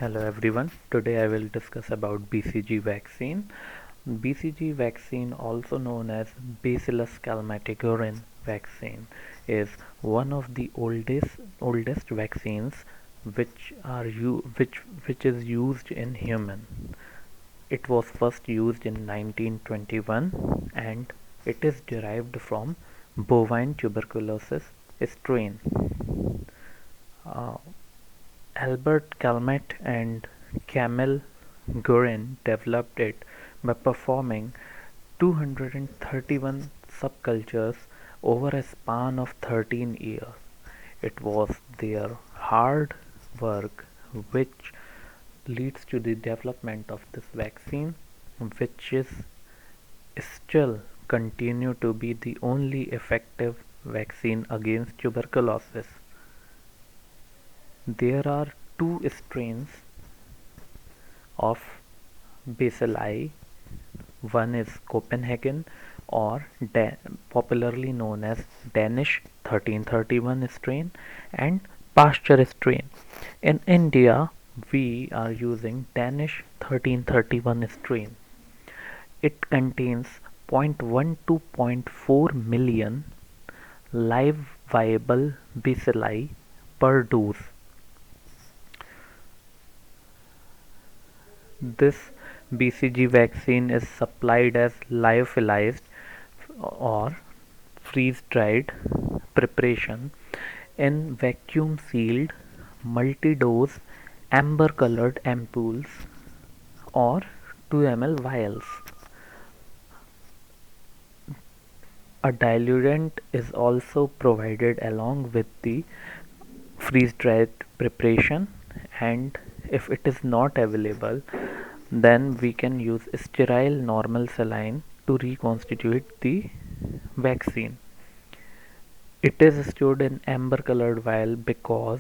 Hello everyone. Today I will discuss about BCG vaccine. BCG vaccine, also known as Bacillus calmette-guerin vaccine, is one of the oldest vaccines which is used in human. It was first used in 1921 and it is derived from bovine tuberculosis strain. Uh, Albert Calmette and Camille Guerin developed it by performing 231 subcultures over a span of 13 years. It was their hard work which leads to the development of this vaccine, which is still continue to be the only effective vaccine against tuberculosis. There are two strains of bacilli. One is Copenhagen, or popularly known as Danish 1331 strain, and Pasteur strain. In India, we are using Danish 1331 strain. It contains 0.1 to 0.4 million live viable bacilli per dose. This BCG vaccine is supplied as lyophilized or freeze-dried preparation in vacuum-sealed multi-dose amber-colored ampoules or 2 ml vials. A diluent is also provided along with the freeze-dried preparation, and if it is not available, then we can use sterile normal saline to reconstitute the vaccine. It is stored in amber colored vial because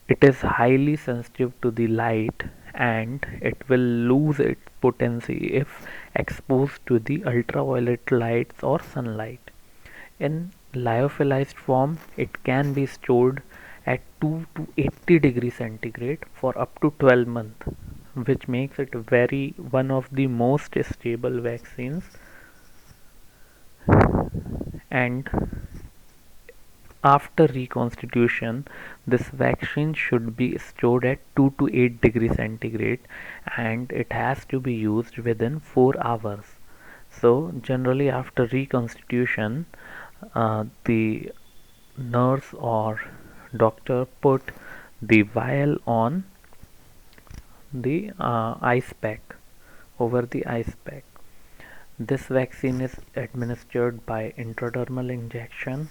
it is highly sensitive to the light and it will lose its potency if exposed to the ultraviolet lights or sunlight. In lyophilized form, it can be stored at 2 to 80 degrees centigrade for up to 12 months, which makes it one of the most stable vaccines. And after reconstitution, this vaccine should be stored at 2 to 8 degrees centigrade and it has to be used within 4 hours. So generally after reconstitution, the nurse or doctor put the vial on the ice pack, over the ice pack. This vaccine is administered by intradermal injection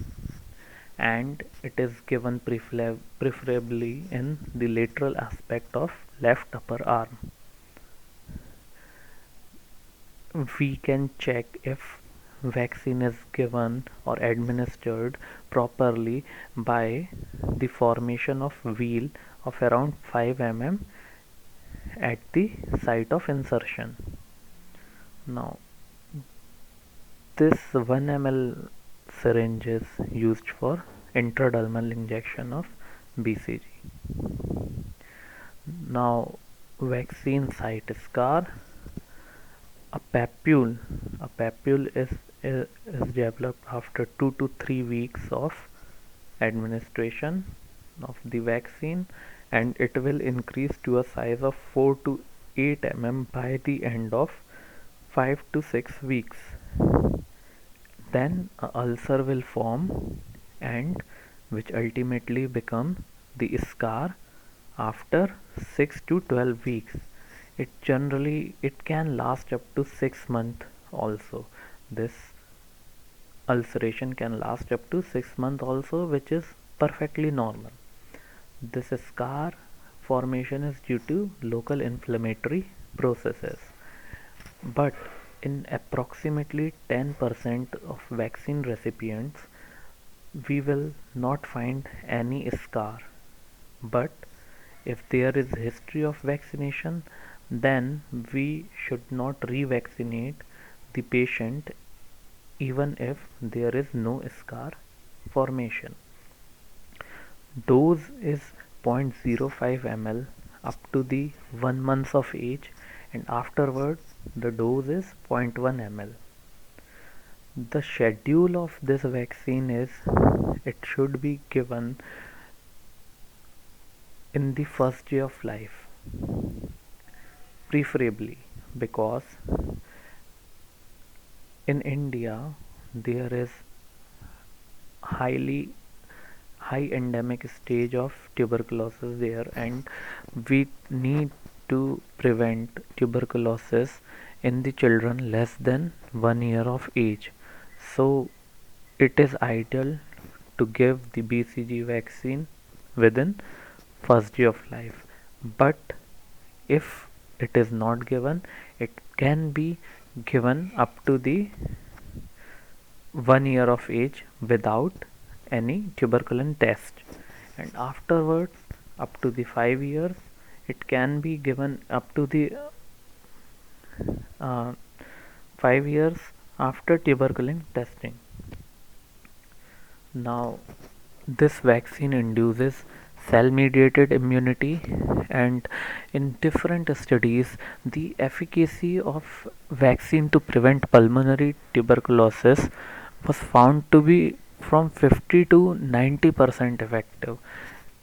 and it is given preferably in the lateral aspect of left upper arm. We can check if vaccine is given or administered properly by the formation of wheal of around 5 mm at the site of insertion. Now this 1 ml syringe is used for intradermal injection of BCG. Now vaccine site scar. A papule is developed after 2 to 3 weeks of administration of the vaccine, and it will increase to a size of 4 to 8 mm by the end of 5 to 6 weeks. Then an ulcer will form and which ultimately become the scar after 6 to 12 weeks. It can last up to 6 months also. This ulceration can last up to 6 months also, which is perfectly normal. This scar formation is due to local inflammatory processes. But in approximately 10% of vaccine recipients, we will not find any scar. But if there is history of vaccination, then we should not revaccinate the patient even if there is no scar formation. Dose is 0.05 ml up to the 1 month of age, and afterward the dose is 0.1 ml. The schedule of this vaccine is it should be given in the first day of life, preferably, because in India there is highly high endemic stage of tuberculosis there, and we need to prevent tuberculosis in the children less than 1 year of age. So it is ideal to give the BCG vaccine within first day of life. But if it is not given, it can be given up to the 1 year of age without any tuberculin test, and afterwards up to the 5 years it can be given up to the uh, 5 years after tuberculin testing. Now this vaccine induces cell mediated immunity, and in different studies the efficacy of vaccine to prevent pulmonary tuberculosis was found to be from 50 to 90% effective,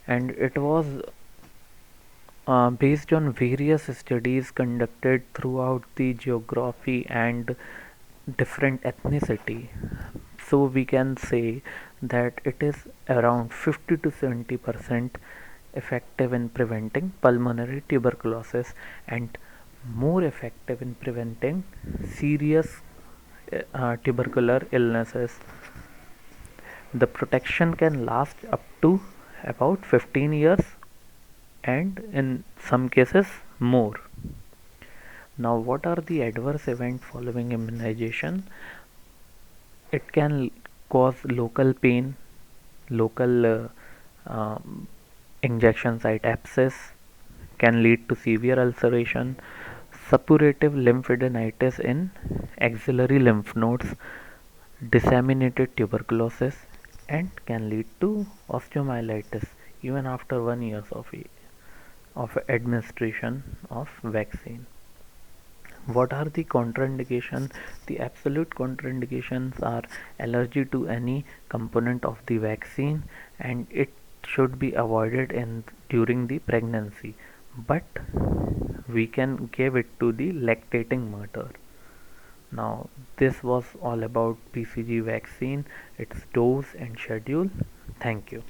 and it was based on various studies conducted throughout the geography and different ethnicity. So we can say that it is around 50 to 70% effective in preventing pulmonary tuberculosis, and more effective in preventing serious tubercular illnesses. The protection can last up to about 15 years, and in some cases more. Now, what are the adverse events following immunization? It can cause local pain, local injection site abscess, can lead to severe ulceration, suppurative lymphadenitis in axillary lymph nodes, disseminated tuberculosis, and can lead to osteomyelitis even after 1 year of administration of vaccine. What are the contraindications? The absolute contraindications are allergy to any component of the vaccine, and it should be avoided in during the pregnancy, but we can give it to the lactating mother. Now this was all about BCG vaccine, its dose and schedule. Thank you.